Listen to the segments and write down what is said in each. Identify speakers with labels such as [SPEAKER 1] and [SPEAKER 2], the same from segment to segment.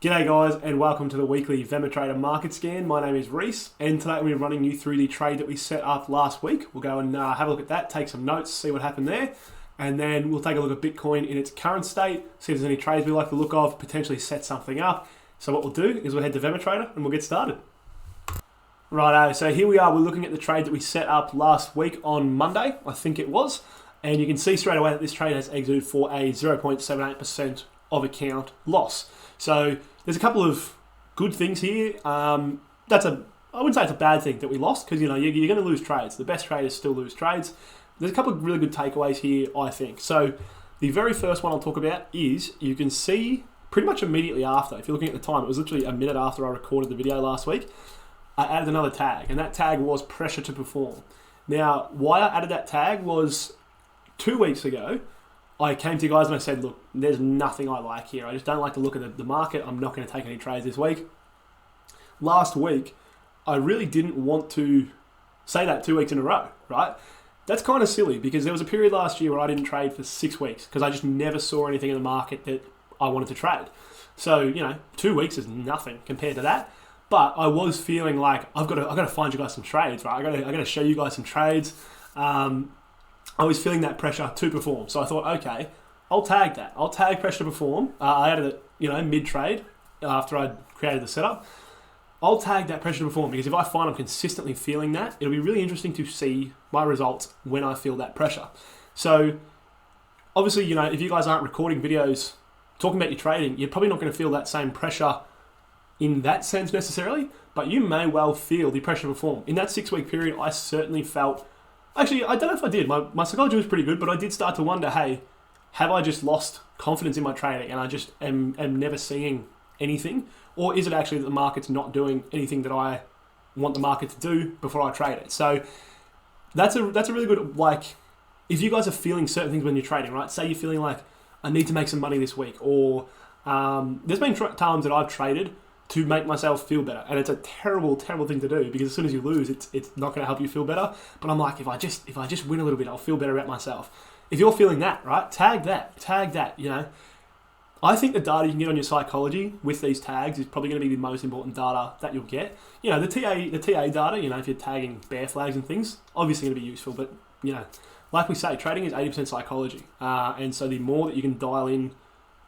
[SPEAKER 1] G'day guys and welcome to the weekly VEMA Trader Market Scan. My name is Rhys and today we'll be running you through the trade that we set up last week. We'll go and have a look at that, take some notes, see what happened there, and then we'll take a look at Bitcoin in its current state, see if there's any trades we like the look of, potentially set something up. So what we'll do is we'll head to VEMA Trader and we'll get started. Righto, so here we are, we're looking at the trade that we set up last week on Monday, I think it was, and you can see straight away that this trade has exited for a 0.78% of account loss. So there's a couple of good things here. I wouldn't say it's a bad thing that we lost because you're going to lose trades. The best traders still lose trades. There's a couple of really good takeaways here, I think. So the very first one I'll talk about is you can see pretty much immediately after, if you're looking at the time, it was literally a minute after I recorded the video last week, I added another tag, and that tag was pressure to perform. Now, why I added that tag was 2 weeks ago, I came to you guys and I said, look, there's nothing I like here. I just don't like the look of the market. I'm not going to take any trades this week. Last week, I really didn't want to say that 2 weeks in a row, right? That's kind of silly because there was a period last year where I didn't trade for 6 weeks because I just never saw anything in the market that I wanted to trade. So, 2 weeks is nothing compared to that. But I was feeling like I've got to find you guys some trades, right? I got to show you guys some trades. I was feeling that pressure to perform. So I thought, okay, I'll tag that. I'll tag pressure to perform. I added it, mid-trade after I'd created the setup. I'll tag that pressure to perform because if I find I'm consistently feeling that, it'll be really interesting to see my results when I feel that pressure. So obviously, if you guys aren't recording videos talking about your trading, you're probably not going to feel that same pressure in that sense necessarily, but you may well feel the pressure to perform. In that 6 week period, I certainly felt. Actually, I don't know if I did. My psychology was pretty good, but I did start to wonder, hey, have I just lost confidence in my trading and I just am never seeing anything? Or is it actually that the market's not doing anything that I want the market to do before I trade it? So that's a really good, if you guys are feeling certain things when you're trading, right? Say you're feeling like, I need to make some money this week, or there's been times that I've traded to make myself feel better. And it's a terrible, terrible thing to do because as soon as you lose, it's not going to help you feel better. But I'm like, if I just win a little bit, I'll feel better about myself. If you're feeling that, right, tag that, I think the data you can get on your psychology with these tags is probably going to be the most important data that you'll get. The TA data, if you're tagging bear flags and things, obviously going to be useful. But, like we say, trading is 80% psychology. And so the more that you can dial in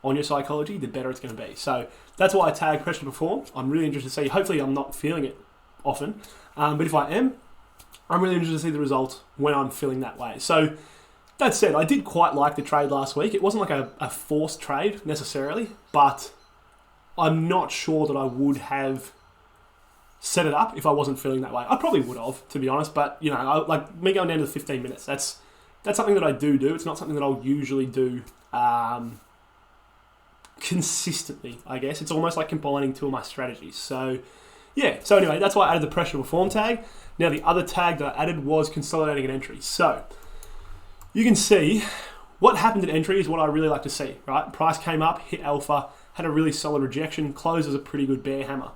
[SPEAKER 1] on your psychology, the better it's going to be. So that's why I tag pressure to perform. I'm really interested to see. Hopefully I'm not feeling it often. But if I am, I'm really interested to see the results when I'm feeling that way. So that said, I did quite like the trade last week. It wasn't like a forced trade necessarily, but I'm not sure that I would have set it up if I wasn't feeling that way. I probably would have, to be honest, but like me going down to the 15 minutes, that's something that I do. It's not something that I'll usually do consistently, I guess. It's almost like combining two of my strategies. So anyway, that's why I added the pressure perform tag. Now the other tag that I added was consolidating an entry. So you can see what happened at entry is what I really like to see, right? Price came up, hit alpha, had a really solid rejection, closed as a pretty good bear hammer.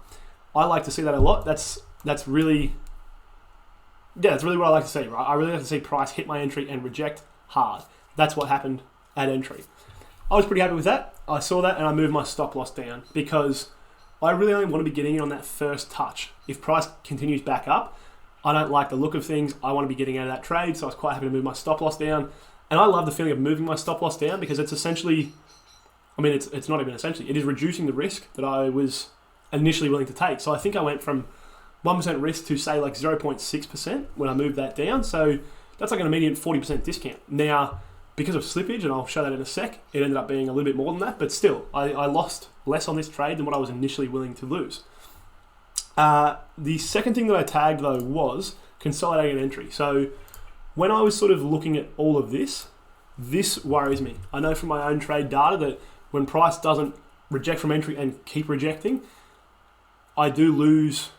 [SPEAKER 1] I like to see that a lot. That's really what I like to see, right? I really like to see price hit my entry and reject hard. That's what happened at entry. I was pretty happy with that. I saw that and I moved my stop loss down because I really only want to be getting in on that first touch. If price continues back up, I don't like the look of things. I want to be getting out of that trade, so I was quite happy to move my stop loss down. And I love the feeling of moving my stop loss down because it's essentially, it's not even essentially, it is reducing the risk that I was initially willing to take. So I think I went from 1% risk to say like 0.6% when I moved that down. So that's like an immediate 40% discount. Now, because of slippage, and I'll show that in a sec, it ended up being a little bit more than that, but still, I lost less on this trade than what I was initially willing to lose. The second thing that I tagged though was consolidating an entry. So when I was sort of looking at all of this worries me. I know from my own trade data that when price doesn't reject from entry and keep rejecting, I do lose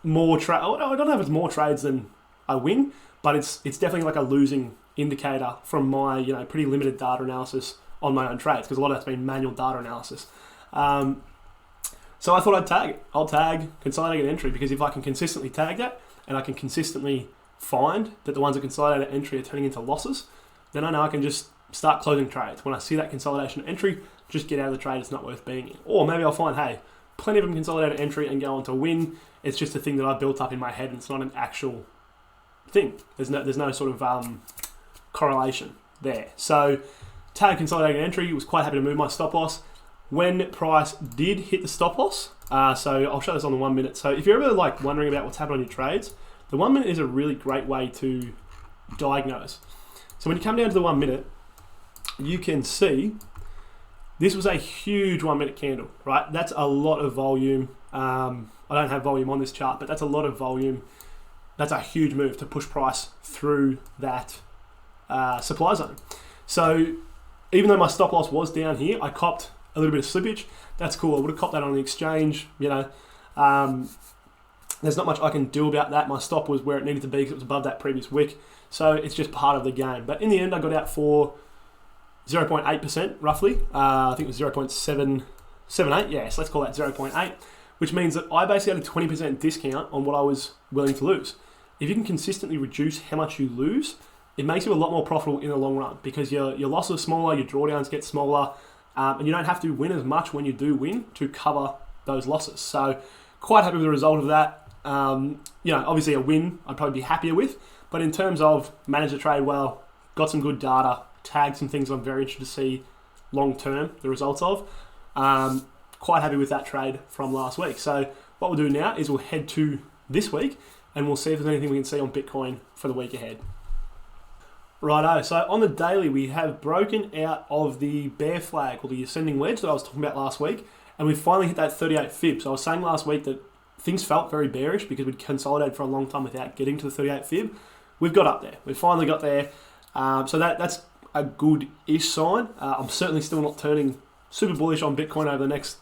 [SPEAKER 1] more trade. I don't know if it's more trades than I win, but it's definitely like a losing indicator from my pretty limited data analysis on my own trades because a lot of that's been manual data analysis. So I thought I'd tag it. I'll tag consolidating an entry because if I can consistently tag that and I can consistently find that the ones that consolidate an entry are turning into losses, then I know I can just start closing trades. When I see that consolidation entry, just get out of the trade, it's not worth being in. Or maybe I'll find, hey, plenty of them consolidated entry and go on to win. It's just a thing that I built up in my head and it's not an actual thing. There's no sort of correlation there. So tag consolidated entry, was quite happy to move my stop loss. When price did hit the stop loss, so I'll show this on the 1 minute. So if you're ever like wondering about what's happening on your trades, the 1 minute is a really great way to diagnose. So when you come down to the 1 minute, you can see this was a huge 1 minute candle, right? That's a lot of volume. I don't have volume on this chart, but that's a lot of volume. That's a huge move to push price through that supply zone. So even though my stop loss was down here, I copped a little bit of slippage. That's cool. I would have copped that on the exchange. You know, there's not much I can do about that. My stop was where it needed to be because it was above that previous wick. So it's just part of the game. But in the end, I got out for 0.8% roughly. I think it was 0.778. Yes, let's call that 0.8, which means that I basically had a 20% discount on what I was willing to lose. If you can consistently reduce how much you lose, it makes you a lot more profitable in the long run because your losses are smaller, your drawdowns get smaller, and you don't have to win as much when you do win to cover those losses. So quite happy with the result of that. You know, obviously a win I'd probably be happier with, but in terms of manage the trade well, got some good data, tagged some things I'm very interested to see long term the results of. Quite happy with that trade from last week. So what we'll do now is we'll head to this week and we'll see if there's anything we can see on Bitcoin for the week ahead. Righto, so on the daily we have broken out of the bear flag or the ascending wedge that I was talking about last week, and we finally hit that 38 fib. So I was saying last week that things felt very bearish because we'd consolidated for a long time without getting to the 38 fib. We've got up there. We finally got there. So that's a good-ish sign. I'm certainly still not turning super bullish on Bitcoin over the next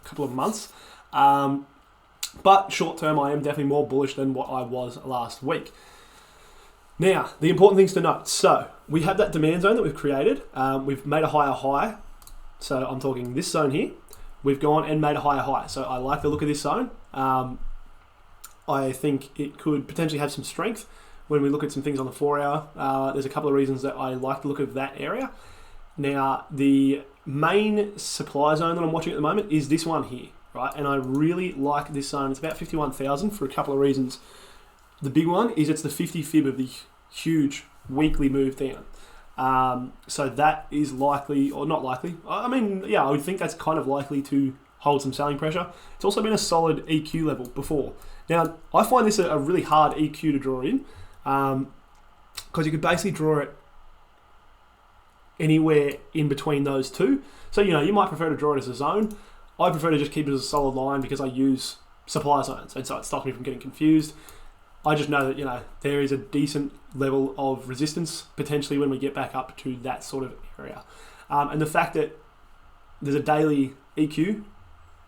[SPEAKER 1] couple of months. But short term, I am definitely more bullish than what I was last week. Now, the important things to note. So we have that demand zone that we've created. We've made a higher high. So I'm talking this zone here. We've gone and made a higher high. So I like the look of this zone. I think it could potentially have some strength when we look at some things on the 4 hour. There's a couple of reasons that I like the look of that area. Now, the main supply zone that I'm watching at the moment is this one here, right? And I really like this zone. It's about 51,000 for a couple of reasons. The big one is it's the 50 fib of the huge weekly move down. So that is likely, or not likely. I mean, yeah, I would think that's kind of likely to hold some selling pressure. It's also been a solid EQ level before. Now, I find this a really hard EQ to draw in because you could basically draw it anywhere in between those two. So, you might prefer to draw it as a zone. I prefer to just keep it as a solid line because I use supply zones, and so it stops me from getting confused. I just know that, there is a decent level of resistance potentially when we get back up to that sort of area. And the fact that there's a daily EQ,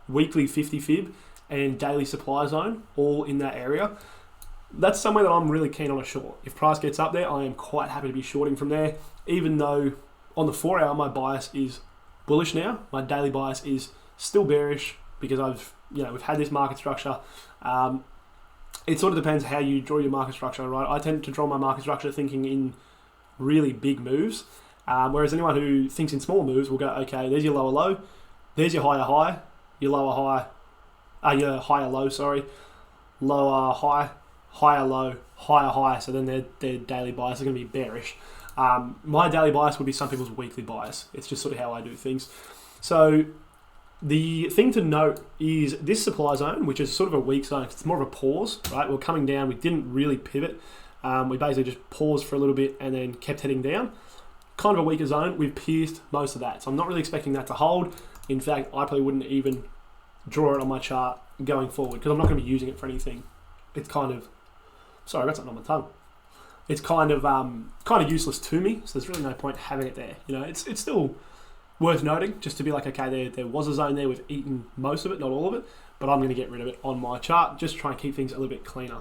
[SPEAKER 1] weekly 50 fib, and daily supply zone all in that area, that's somewhere that I'm really keen on a short. If price gets up there, I am quite happy to be shorting from there, even though on the 4 hour my bias is bullish now. My daily bias is still bearish because we've had this market structure. It sort of depends how you draw your market structure, right? I tend to draw my market structure thinking in really big moves, whereas anyone who thinks in small moves will go, okay, there's your lower low, there's your higher high, your lower high, your higher low, sorry, lower high, higher low, higher high, so then their daily bias is going to be bearish. My daily bias would be some people's weekly bias. It's just sort of how I do things. So the thing to note is this supply zone, which is sort of a weak zone. It's more of a pause, right? We're coming down. We didn't really pivot. We basically just paused for a little bit and then kept heading down. Kind of a weaker zone. We've pierced most of that. So I'm not really expecting that to hold. In fact, I probably wouldn't even draw it on my chart going forward because I'm not going to be using it for anything. It's kind of... Sorry, I got something on my tongue. It's kind of useless to me, so there's really no point having it there. It's still worth noting, just to be like, okay, there was a zone there, we've eaten most of it, not all of it, but I'm going to get rid of it on my chart, just to try and keep things a little bit cleaner.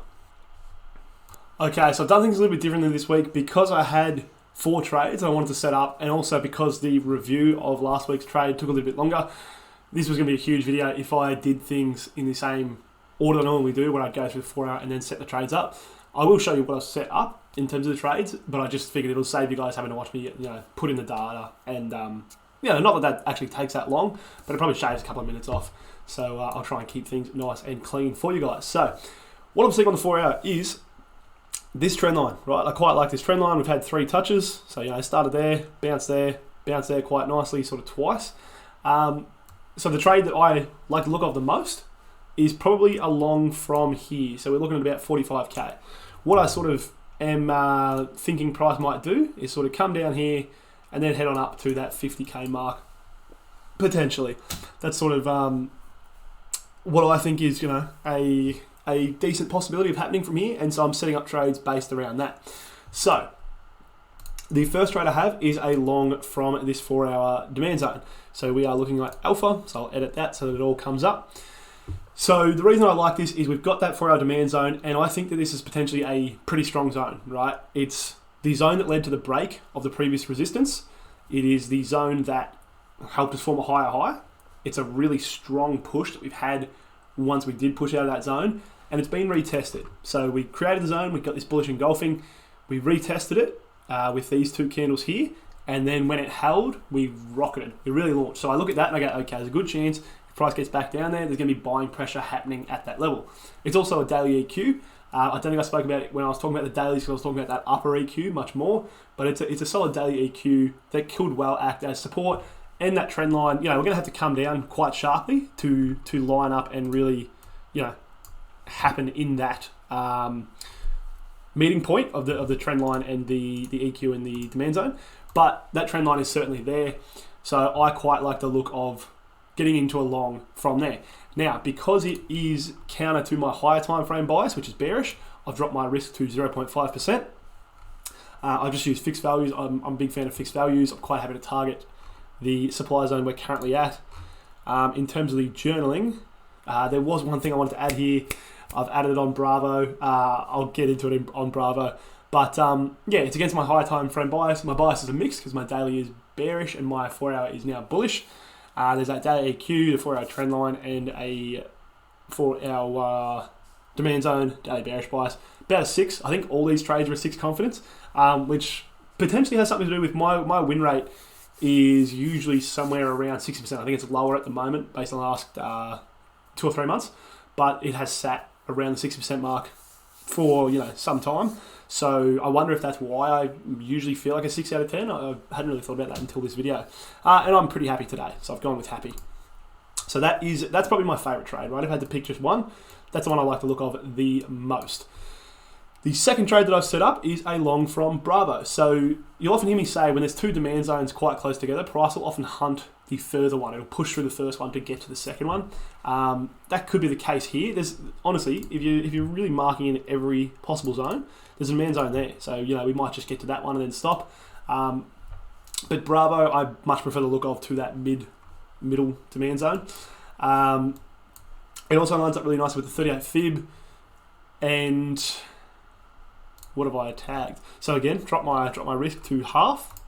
[SPEAKER 1] Okay, so I've done things a little bit differently this week because I had 4 trades I wanted to set up, and also because the review of last week's trade took a little bit longer. This was going to be a huge video if I did things in the same order that I normally do, where I'd go through the 4 hour and then set the trades up. I will show you what I've set up in terms of the trades, but I just figured it'll save you guys having to watch me, put in the data and not that actually takes that long, but it probably shaves a couple of minutes off. So I'll try and keep things nice and clean for you guys. So what I'm seeing on the 4 hour is this trend line, right? I quite like this trend line. We've had 3 touches. So, started there, bounced there quite nicely, sort of twice. So the trade that I like the look of the most is probably along from here. So we're looking at about 45k. What I sort of am thinking price might do is sort of come down here and then head on up to that 50k mark, potentially. That's sort of what I think is, a decent possibility of happening from here, and so I'm setting up trades based around that. So the first trade I have is a long from this 4 hour demand zone. So we are looking at alpha, so I'll edit that so that it all comes up. So the reason I like this is we've got that 4 hour demand zone, and I think that this is potentially a pretty strong zone, right? It's the zone that led to the break of the previous resistance. It is the zone that helped us form a higher high. It's a really strong push that we've had once we did push out of that zone, and it's been retested. So we created the zone, we got this bullish engulfing, we retested it with these 2 candles here, and then when it held, we rocketed. We really launched. So I look at that and I go, okay, there's a good chance if price gets back down there, there's going to be buying pressure happening at that level. It's also a daily EQ. I don't think I spoke about it when I was talking about the dailies, because I was talking about that upper EQ much more, but it's a solid daily EQ that could well act as support. And that trend line, we're going to have to come down quite sharply to line up and really, happen in that meeting point of the trend line and the EQ and the demand zone. But that trend line is certainly there. So I quite like the look of getting into a long from there. Now, because it is counter to my higher time frame bias, which is bearish, I've dropped my risk to 0.5%. I just use fixed values. I'm a big fan of fixed values. I'm quite happy to target the supply zone we're currently at. In terms of the journaling, there was one thing I wanted to add here. I've added it on Bravo. I'll get into it on Bravo. But it's against my high time frame bias. My bias is a mix because my daily is bearish and my 4 hour is now bullish. There's that daily EQ, the 4 hour trend line, and a 4 hour demand zone, daily bearish bias. About a 6. I think all these trades are a 6 confidence, which potentially has something to do with my win rate is usually somewhere around 60%. I think it's lower at the moment based on the last 2 or 3 months, but it has sat around the 60% mark for some time. So I wonder if that's why I usually feel like a 6 out of 10. I hadn't really thought about that until this video, and I'm pretty happy today. So I've gone with happy. So that's probably my favorite trade, right? If I had to pick just one, that's the one I like the look of the most. The second trade that I've set up is a long from Bravo. So you'll often hear me say when there's 2 demand zones quite close together, price will often hunt the further one. It'll push through the first one to get to the second one. That could be the case here. There's honestly, if you're really marking in every possible zone, there's a demand zone there. So we might just get to that one and then stop. But Bravo, I much prefer the look of to that middle demand zone. It also lines up really nice with the 38 fib and. What have I tagged? So again, drop my risk to half,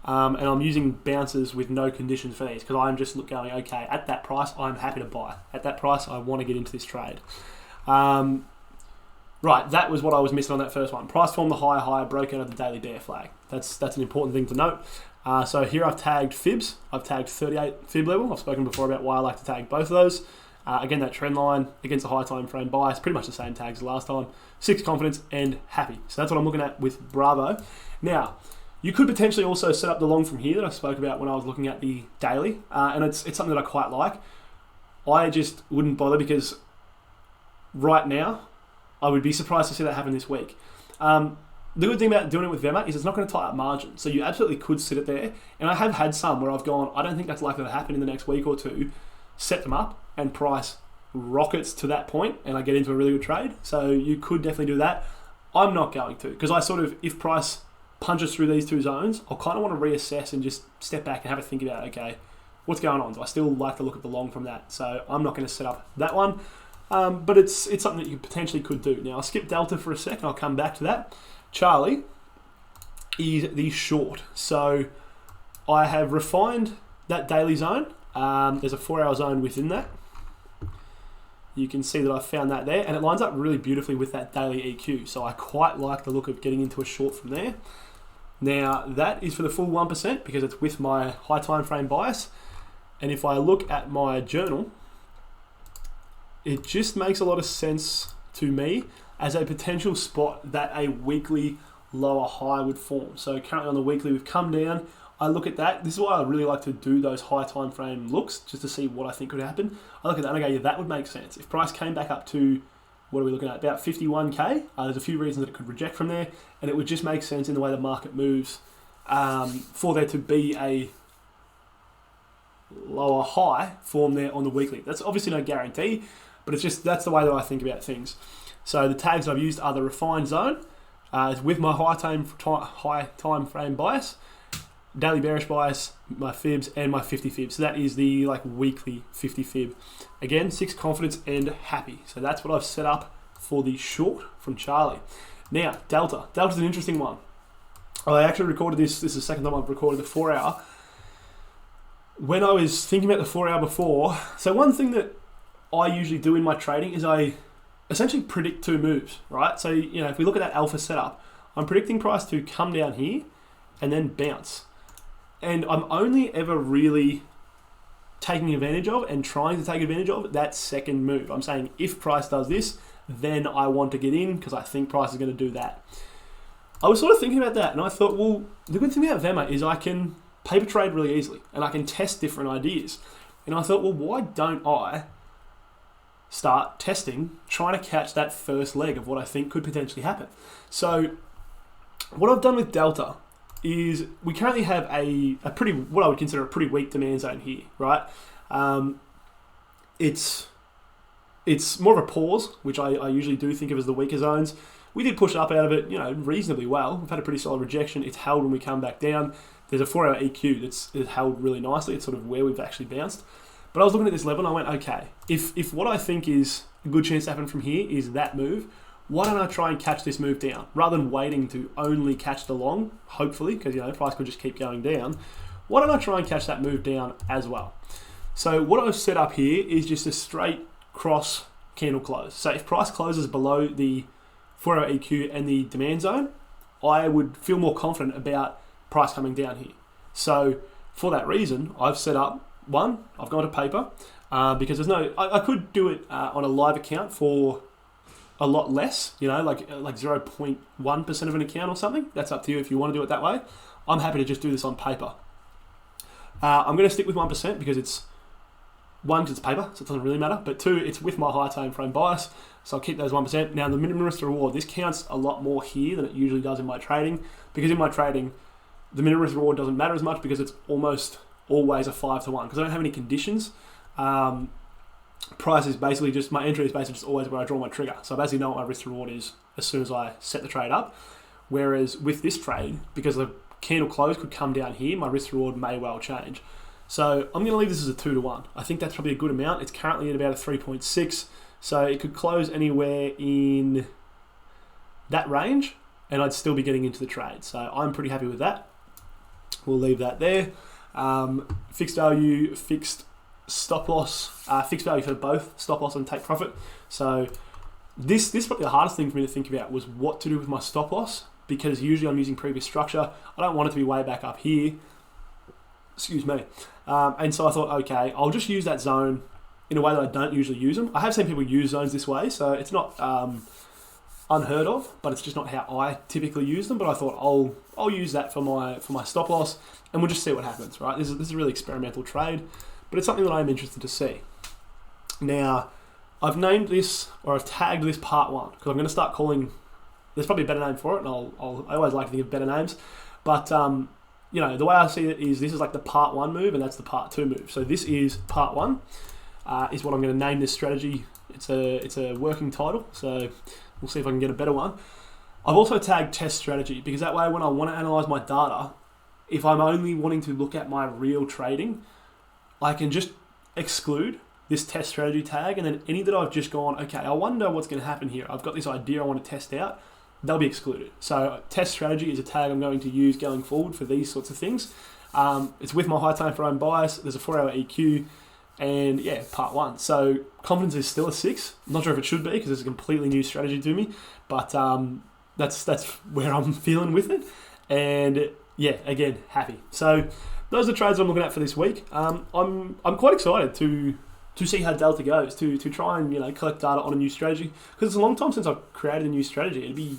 [SPEAKER 1] and I'm using bounces with no conditions for these because I'm just going, okay, at that price, I'm happy to buy. At that price, I want to get into this trade. Right, that was what I was missing on that first one. Price formed the higher, broke out of the daily bear flag. That's an important thing to note. So here I've tagged fibs. I've tagged 38 fib level. I've spoken before about why I like to tag both of those. Again, that trend line against the high time frame bias, pretty much the same tags as last time. 6 confidence and happy. So that's what I'm looking at with Bravo. Now, you could potentially also set up the long from here that I spoke about when I was looking at the daily, and it's something that I quite like. I just wouldn't bother because right now, I would be surprised to see that happen this week. The good thing about doing it with VEMA is it's not going to tie up margin, so you absolutely could sit it there. And I have had some where I've gone, I don't think that's likely to happen in the next week or two, set them up, and price rockets to that point and I get into a really good trade. So you could definitely do that. I'm not going to, because I sort of, if price punches through these 2 zones, I'll kind of want to reassess and just step back and have a think about, okay, what's going on? Do I still like to look at the long from that? So I'm not going to set up that one, but it's something that you potentially could do. Now I'll skip Delta for a second, I'll come back to that. Charlie is the short. So I have refined that daily zone. There's a 4 hour zone within that. You can see that I found that there, and it lines up really beautifully with that daily EQ. So I quite like the look of getting into a short from there. Now, that is for the full 1% because it's with my high time frame bias. And if I look at my journal, it just makes a lot of sense to me as a potential spot that a weekly lower high would form. So currently on the weekly, we've come down. I look at that. This is why I really like to do those high time frame looks, just to see what I think could happen. I look at that and I go, yeah, that would make sense. If price came back up to, what are we looking at, about 51k, there's a few reasons that it could reject from there, and it would just make sense in the way the market moves for there to be a lower high form there on the weekly. That's obviously no guarantee, but it's just, that's the way that I think about things. So the tags I've used are the refined zone, it's with my high time frame bias, daily bearish bias, my fibs, and my 50 fibs. So that is the weekly 50 fib. Again, 6 confidence and happy. So that's what I've set up for the short from Charlie. Now, Delta. Delta's an interesting one. I actually recorded this. This is the second time I've recorded the 4 hour. When I was thinking about the 4 hour before, so one thing that I usually do in my trading is I essentially predict 2 moves, right? So, if we look at that alpha setup, I'm predicting price to come down here and then bounce. And I'm only ever really taking advantage of and trying to take advantage of that second move. I'm saying if price does this, then I want to get in because I think price is going to do that. I was sort of thinking about that and I thought, well, the good thing about VEMA is I can paper trade really easily and I can test different ideas. And I thought, well, why don't I start testing, trying to catch that first leg of what I think could potentially happen? So what I've done with Delta is we currently have a pretty, what I would consider a pretty weak demand zone here, right? It's more of a pause, which I usually do think of as the weaker zones. We did push up out of it, reasonably well. We've had a pretty solid rejection. It's held when we come back down. There's a 4 hour EQ that's held really nicely. It's sort of where we've actually bounced. But I was looking at this level and I went, okay, if what I think is a good chance to happen from here is that move, why don't I try and catch this move down rather than waiting to only catch the long, hopefully, because price could just keep going down. Why don't I try and catch that move down as well? So what I've set up here is just a straight cross candle close. So if price closes below the 4 hour EQ and the demand zone, I would feel more confident about price coming down here. So for that reason, I've set up I've gone to paper because there's no, I could do it on a live account for a lot less, like 0.1% of an account or something. That's up to you if you want to do it that way. I'm happy to just do this on paper. I'm going to stick with 1% because it's, 1, because it's paper, so it doesn't really matter, but 2, it's with my high time frame bias, so I'll keep those 1%. Now, the minimum risk to reward, this counts a lot more here than it usually does in my trading, because in my trading, the minimum risk to reward doesn't matter as much because it's almost always a 5 to 1, because I don't have any conditions. Price is basically just, my entry is basically just always where I draw my trigger. So I basically know what my risk to reward is as soon as I set the trade up. Whereas with this trade, because the candle close could come down here, my risk to reward may well change. So I'm going to leave this as a 2 to 1. I think that's probably a good amount. It's currently at about a 3.6. So it could close anywhere in that range and I'd still be getting into the trade. So I'm pretty happy with that. We'll leave that there. Fixed value, fixed stop loss, fixed value for both stop loss and take profit. So this is probably the hardest thing for me to think about was what to do with my stop loss, because usually I'm using previous structure. I don't want it to be way back up here. Excuse me. And so I thought, okay, I'll just use that zone in a way that I don't usually use them. I have seen people use zones this way, so it's not unheard of, but it's just not how I typically use them. But I thought I'll use that for my stop loss, and we'll just see what happens. Right? This is a really experimental trade, but it's something that I'm interested to see. Now, I've named this, or I've tagged this part 1, because I'm going to start calling. There's probably a better name for it, and I always like to think of better names. But the way I see it is this is like the part 1 move, and that's the part 2 move. So this is part 1. Is what I'm going to name this strategy. It's a working title, so we'll see if I can get a better one. I've also tagged test strategy, because that way when I want to analyze my data, if I'm only wanting to look at my real trading, I can just exclude this test strategy tag, and then any that I've just gone, okay, I wonder what's going to happen here. I've got this idea I want to test out. They'll be excluded. So test strategy is a tag I'm going to use going forward for these sorts of things. It's with my high time frame bias. There's a 4 hour EQ. And yeah, part 1. So confidence is still a 6. I'm not sure if it should be because it's a completely new strategy to me, but that's where I'm feeling with it. And yeah, again, happy. So those are the trades I'm looking at for this week. I'm quite excited to see how Delta goes, to try and collect data on a new strategy, because it's a long time since I've created a new strategy. It'd be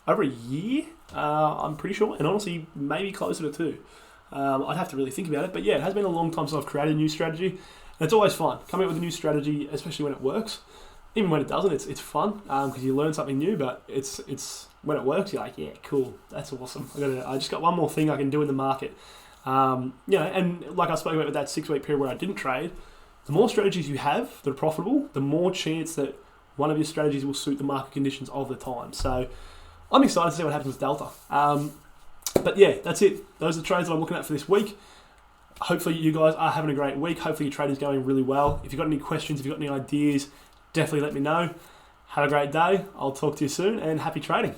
[SPEAKER 1] over a year, I'm pretty sure, and honestly, maybe closer to 2. I'd have to really think about it, but yeah, it has been a long time since I've created a new strategy, and it's always fun coming up with a new strategy, especially when it works. Even when it doesn't, it's fun because you learn something new. But it's when it works, you're like, yeah, cool, that's awesome. I just got one more thing I can do in the market. And like I spoke about with that 6-week period where I didn't trade, the more strategies you have that are profitable, the more chance that one of your strategies will suit the market conditions of the time. So I'm excited to see what happens with Delta. But yeah, that's it. Those are the trades that I'm looking at for this week. Hopefully you guys are having a great week. Hopefully your trading's going really well. If you've got any questions, if you've got any ideas, definitely let me know. Have a great day. I'll talk to you soon, and happy trading.